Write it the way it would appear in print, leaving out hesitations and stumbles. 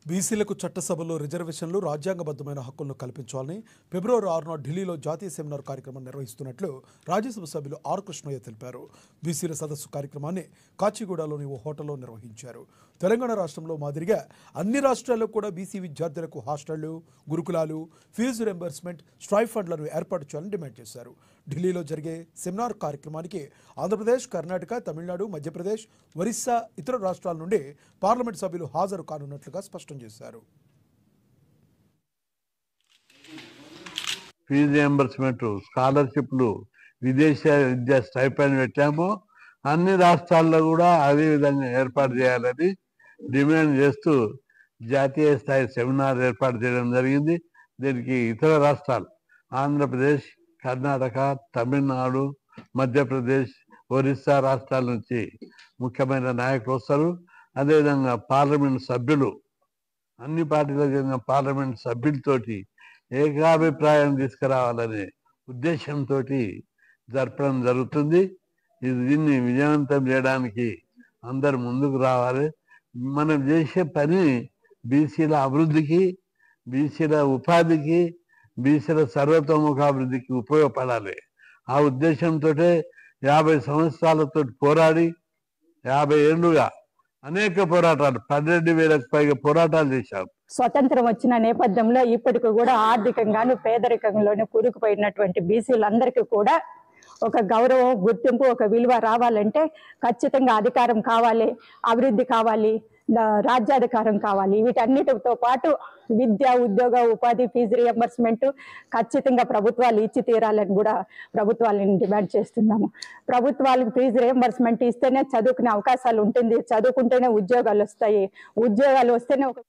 బీసీలకు చట్టసభలో రిజర్వేషన్లు రాజ్యాంగబద్ధమైన హక్కులను కల్పించాలని ఫిబ్రవరి 6న ఢిల్లీలో జాతీయ సెమినార్ కార్యక్రమం నిర్వహిస్తున్నట్లు రాజ్యసభ సభ్యులు ఆర్ కృష్ణయ్య తెలిపారు. బీసీల సదస్సు కార్యక్రమాన్ని కాచిగూడలోని ఓ హోటల్లో నిర్వహించారు. తెలంగాణ రాష్ట్రంలో మాదిరిగా అన్ని రాష్ట్రాల్లో కూడా బీసీ విద్యార్థులకు హాస్టళ్లు, గురుకులాలు, ఫీజు రింబర్స్మెంట్, స్టైఫండ్లను ఏర్పాటు చేయాలని డిమాండ్ చేశారు. ఢిల్లీలో జరిగే సెమినార్ కార్యక్రమానికి ఆంధ్రప్రదేశ్, కర్ణాటక, తమిళనాడు, మధ్యప్రదేశ్, ఒరిస్సా, ఇతర రాష్ట్రాల నుండి పార్లమెంట్ సభ్యులు హాజరు కానున్నట్లుగా స్పష్టం చేశారు. ఫీజు రియంబర్స్మెంట్, స్కాలర్షిప్లు, విదేశ విద్యా స్టైపెండ్ పెట్టాము. అన్ని రాష్ట్రాల్లో కూడా అదే విధంగా ఏర్పాటు చేయాలని డిమాండ్ చేస్తూ జాతీయ స్థాయి సెమినార్ ఏర్పాటు చేయడం జరిగింది. దీనికి ఇతర రాష్ట్రాలు ఆంధ్రప్రదేశ్, కర్ణాటక, తమిళనాడు, మధ్యప్రదేశ్, ఒరిస్సా రాష్ట్రాల నుంచి ముఖ్యమైన నాయకులు వస్తారు. అదేవిధంగా పార్లమెంట్ సభ్యులు, అన్ని పార్టీలకు చెందిన పార్లమెంట్ సభ్యులతోటి ఏకాభిప్రాయం తీసుకురావాలనే ఉద్దేశంతో జరపడం జరుగుతుంది. దీన్ని విజయవంతం చేయడానికి అందరు ముందుకు రావాలి. మనం చేసే పని బీసీల అభివృద్ధికి, బీసీల ఉపాధికి, బీసీల సర్వతోముఖాభివృద్ధికి ఉపయోగపడాలి. ఆ ఉద్దేశంతో 50 సంవత్సరాలతో పోరాడి 50 ఏళ్లుగా అనేక పోరాటాలు, 12,000కు పైగా పోరాటాలు చేశాం. స్వతంత్రం వచ్చిన నేపథ్యంలో ఇప్పటికి కూడా ఆర్థికంగాను పేదరికంలోనే కూరుకుపోయినటువంటి బీసీలందరికీ కూడా ఒక గౌరవం, గుర్తింపు, ఒక విలువ రావాలంటే ఖచ్చితంగా అధికారం కావాలి, అభివృద్ధి కావాలి, రాజ్యాధికారం కావాలి. వీటన్నిటితో పాటు విద్య, ఉద్యోగ, ఉపాధి, ఫీజు రియంబర్స్మెంట్ ఖచ్చితంగా ప్రభుత్వాలు ఇచ్చి తీరాలని కూడా ప్రభుత్వాలను డిమాండ్ చేస్తున్నాము. ప్రభుత్వాలకు ఫీజు రియంబర్స్మెంట్ ఇస్తేనే చదువుకునే అవకాశాలు ఉంటుంది, చదువుకుంటేనే ఉద్యోగాలు వస్తాయి, ఉద్యోగాలు వస్తేనే ఒక